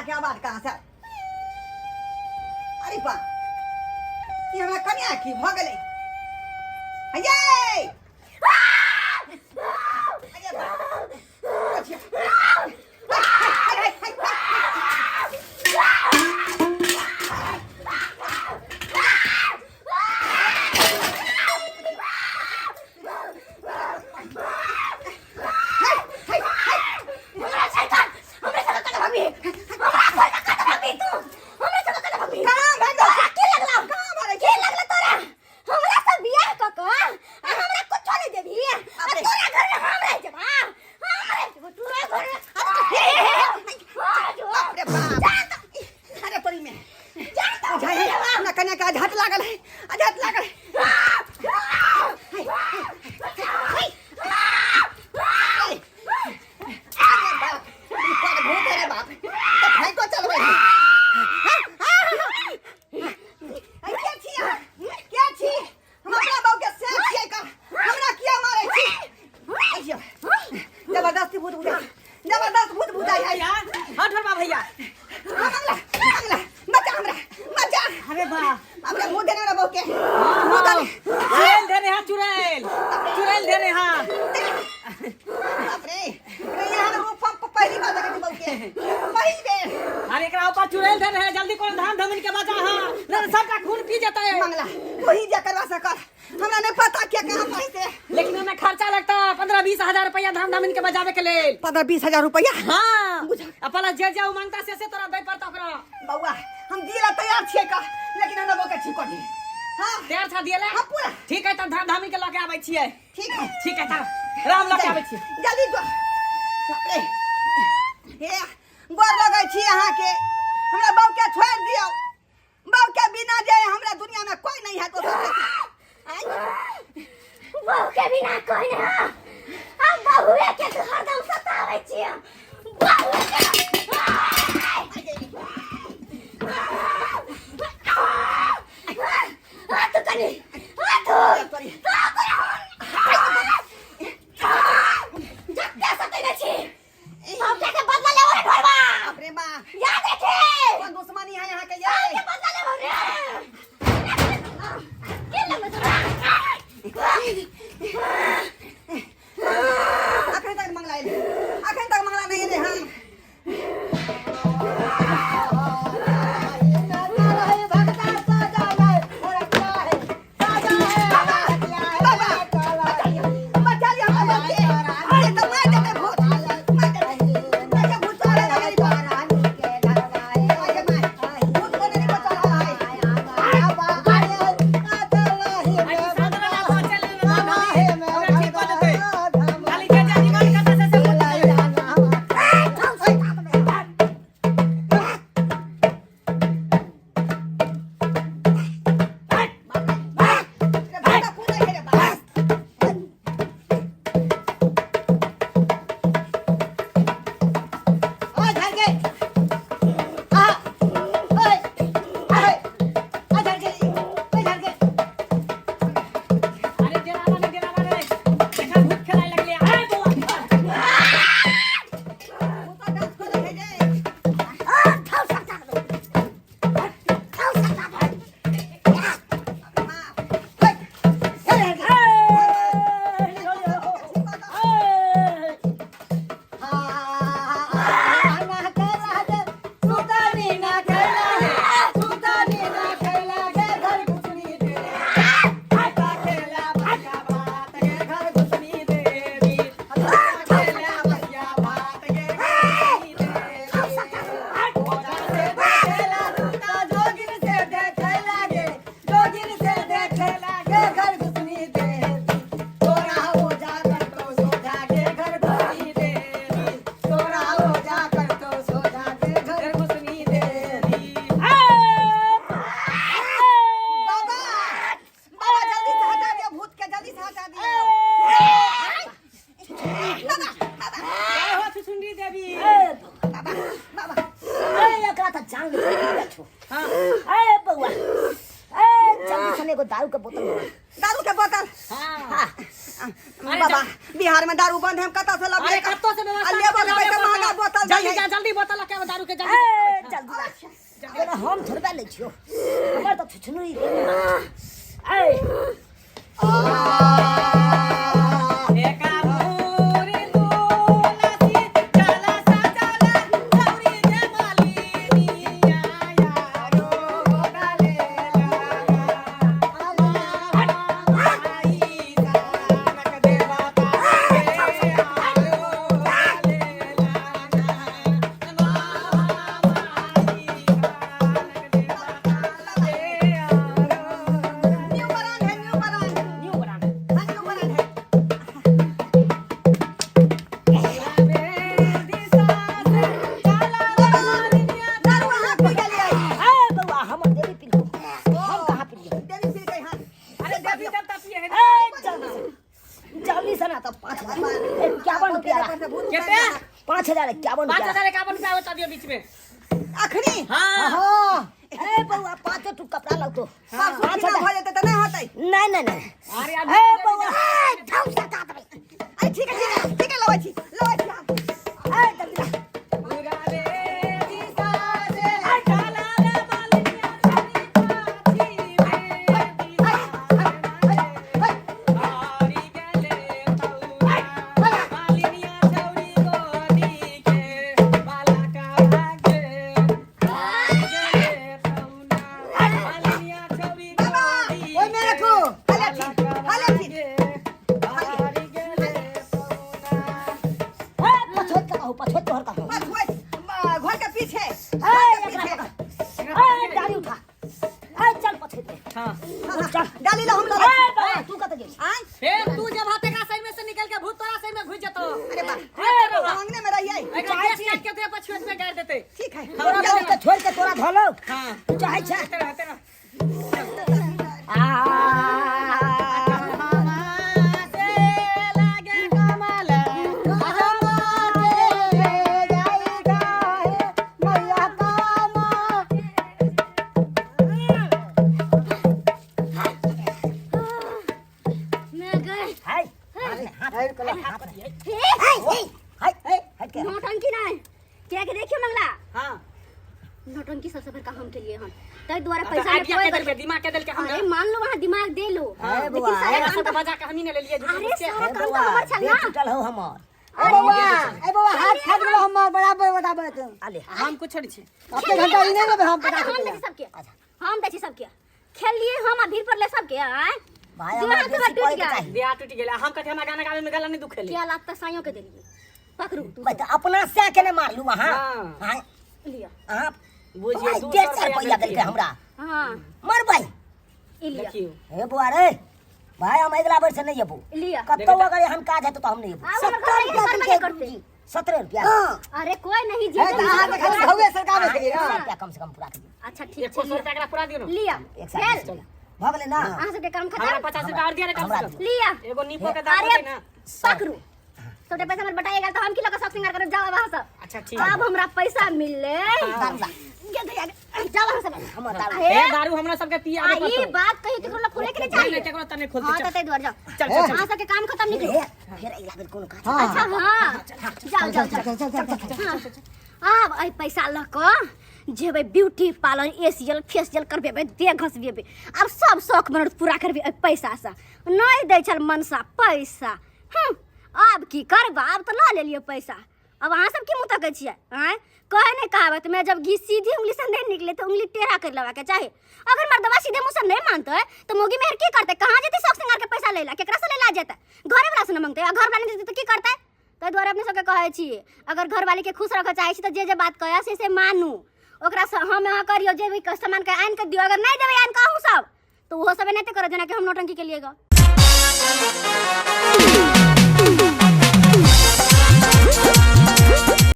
के आवाज कहाँ से? अरे बा ये हमरा कन्या की भ गेलै अये अये बा पंद्रह 20,000 रुपया। हाँ अपना जे जे मांगता से तोरा दे पड़ता ओकरा। बउआ हम दिला तैयार छियै का लेकिन हम लोग के ठीक कर दी। हां तैयार छ दिले। हां पूरा ठीक है त धाम धामी के लेके आबै छियै। ठीक है त राम लेके आबै छियै जल्दी गो। हे गोर लगै छी अहाँ के हमरा बउ के छोड़ दियौ। बउ के बिना जे हमरा दुनिया में कोई नहीं है तो बउ के बिना कोई नहीं है। हम बहुए के हरदम सताबै छियै। बहुए के हाथ कनी हाथ जत्ते सतै नै छी। बउ के बदला लेबो रे ढोलबा। अपने मां याद रखे कौन दुश्मनी है यहाँ के ये के बदला लेबो रे। के लगे तोरा अखन तक मंगला नहीं रे हम एगो दारू के बोतल दारू के बोतल हाँ बाबा बिहार में दारू बंद है, हम कता से लब अरे कत्तो से व्यवस्था लेबर पैसे महंगा बोतल जल्दी जा, जल्दी बोतल के दारू के जल्दी जल्दी हम थोड़ा ले छियो हमर तो छुछनु ही एका भूरी दुलसी चला सजला गौरी जमाली निया यारो डाले न्यू बरान है, न्यू बरान है, न्यू बरान हाँ, न्यू बरान है। दारू वहाँ पी के ले आई। ए बउआ हमर देवी पिलो हम कहां पिलिए देवी पी गई, हाँ। अरे देवी देवता पिए है जल्दी से ना तो 51 रुपया कितने 5051 रुपया 5051 रुपया बता दियो बीच में अखनी हां हां ए बउआ 5 टुक कपड़ा लग तो परसों की ना हो जाते तो नहीं होते। नहीं अरे ए बउआ ए ठाउ से काट दे अरे ठीक है लवा छी हाँ। ए जल्दी ला पूरा रे दिशा से चला रे मालिया छनी पाछी में हारी गेले तौरा मालिया छौरी गोदी के बाला का भागे गेले तौना मालिया छौरी बाबा गोदी ओए मेरे को हाले छी हारी गेले तौना पछोत तोहर का बस वही घर के पीछे गाड़ी उठा ए चल पछोत हां चल डाली लो हम लोग ए बउआ तू कत गेली आय फिर तू जब हाथे का सही में से निकल के भूत तोरा सही में घुस जतो अरे बा ए बाबा अंगने में रहिए अगर केस काट के तेरे पछुएत में गाड़ देते ठीक है तोरा गाड़ी के छोड़ के तोरा धोलो हां तू चाहे छ तेरा से लागे कमल मैं गई हाय हाथ को ले हाथ हट के नौटंकी ना है क्या के देखियो मंगला हां नौटंकी सबसे बड़का हम के लिए हन तई द्वारा अच्छा पैसा में आइडिया के कोई दिल पे दिमाग के दिल के हम अरे मान लो वहां दिमाग दे लो अरे लेकिन बुआ, सारा अरे काम सब बजा के हम ही ने ले लिए अरे सारा ए काम तो बउआ हमर छल देह ना टूटल हो हमर ए बाबा हाथ फाड़ गेलो हम बराबर बताबे तो आले हम कुछ छोड़ी छे अपने घंटा नहीं लेबे हम अरे पता हम चले देखी सबके हम देखी सबके खेल लिए हम भीड़ पर ले सबके आए भाई दिमाग हमर तो देसी टूट कोई गया चाहिए दिया टूट गेला हम कथे हम गाना गावे में गला नहीं दुखेले क्या लगता साइयों के देलिए पकड़ू तू बता अपना से के ने मार लू वहां हां हां लिया आप बुझिए 150 रुपया देल के हमरा हां मर भाई लिया देखियो ए बुआ रे भाई हम अगला बार से नहीं जेबू लिया कत्तो अगर हम काज है तो हम नहीं जेबू अब हम घर में नहीं करते 17 रुपया अरे कोई नहीं ए जीते तो हाथ खाली धवे सरकार में से 100 रुपया कम से कम पूरा कर दी अच्छा ठीक 100 है रुपया का पूरा दियो ना लिया एक खेल साथ भ गेले ना अहाँ सबके काम हमरा खत्म 50 रुपया और दिया रे कम से कम लिया एगो नीपो के दाम अरे होते ना पकड़ू छोटे पैसा में बटाइएगा तो हम की लोग सब सिंगार करब जाओ वहां से अच्छा ठीक अब हमरा पैसा मिले दारुला जाओ वहां से हमर दारू ए दारू हमरा सब के पिया दे ये बात कही केकरो ला खोले के नहीं चाहिए केकरो तने हां खोलते तो तै द्वार जाओ चल चल अहाँ सबके काम खत्म निकलो फिर अगला बार कोनो काज अच्छा हां जाओ अब आई पैसा ल क जेबे ब्यूटी पार्लर एसियल फेशियल करबे देह घसबे अब सब शौक मन पूरा करबे पैसा से नहीं दै छल मनसा पैसा अब की करबा अब तो ला ले लियो पैसा अब अहाँ सब की मुँह तकै छियै आँय कहे नहीं कहावत में जब घी सीधी उंगली से नहीं निकले तो उंगली टेढ़ा कर लेवा के चाहे अगर मर्दवा सीधे मुँह से नहीं मानते तो मोगी मेहर की करते कहाँ जेती शौक सिंगार के पैसा लेला केकरा से लेला जेते घरे वाला से न मांगते घर वाले देते तो की करते ताहि दुआरे अपने सबके कहै छी अगर घर वाली के खुश रखे चाहे छी तो जे बात कहै से मानू ओकरा से हम यहाँ करियो जे भी सामान के आन के दियो अगर नहीं देबै आन कहूँ सब तो वो सब नहीं करो जना कि हम नौटंकी के लिए गो